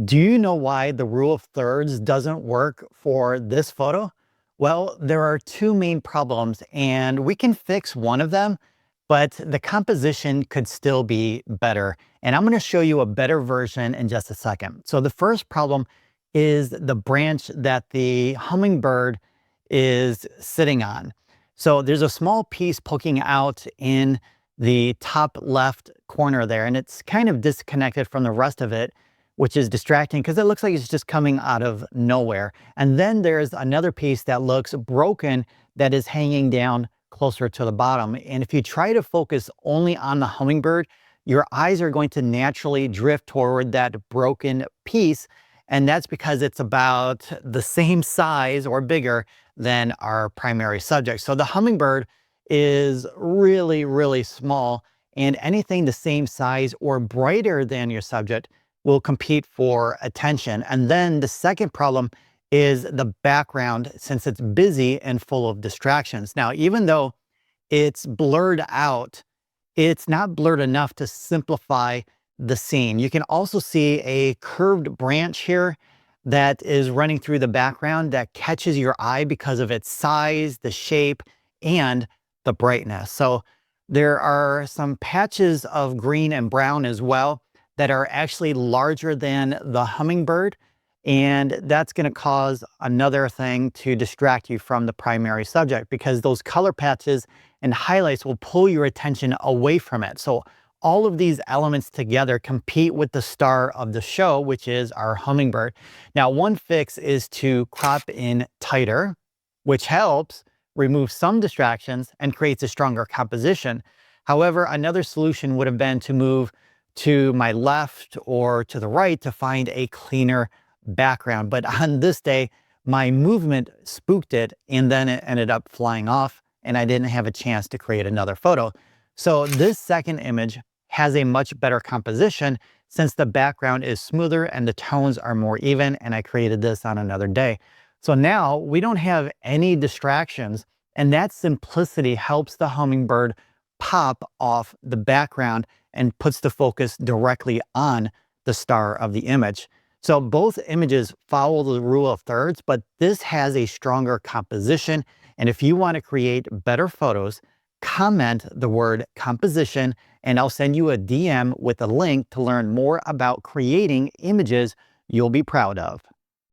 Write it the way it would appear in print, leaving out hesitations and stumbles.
Do you know why the rule of thirds doesn't work for this photo? Well, there are two main problems, and we can fix one of them, but the composition could still be better. And I'm going to show you a better version in just a second. So the first problem is the branch that the hummingbird is sitting on. So there's a small piece poking out in the top left corner there, and it's kind of disconnected from the rest of it, which is distracting because it looks like it's just coming out of nowhere. And then there's another piece that looks broken that is hanging down closer to the bottom. And if you try to focus only on the hummingbird, your eyes are going to naturally drift toward that broken piece. And that's because it's about the same size or bigger than our primary subject. So the hummingbird is really, really small, and anything the same size or brighter than your subject will compete for attention. And then the second problem is the background, since it's busy and full of distractions. Now, even though it's blurred out, it's not blurred enough to simplify the scene. You can also see a curved branch here that is running through the background that catches your eye because of its size, the shape, and the brightness. So there are some patches of green and brown as well that are actually larger than the hummingbird. And that's going to cause another thing to distract you from the primary subject, because those color patches and highlights will pull your attention away from it. So all of these elements together compete with the star of the show, which is our hummingbird. Now, one fix is to crop in tighter, which helps remove some distractions and creates a stronger composition. However, another solution would have been to move to my left or to the right to find a cleaner background. But on this day, my movement spooked it, and then it ended up flying off, and I didn't have a chance to create another photo. So this second image has a much better composition since the background is smoother and the tones are more even, and I created this on another day. So now we don't have any distractions, and that simplicity helps the hummingbird pop off the background and puts the focus directly on the star of the image. So both images follow the rule of thirds, but this has a stronger composition. And if you want to create better photos, comment the word composition, and I'll send you a DM with a link to learn more about creating images you'll be proud of.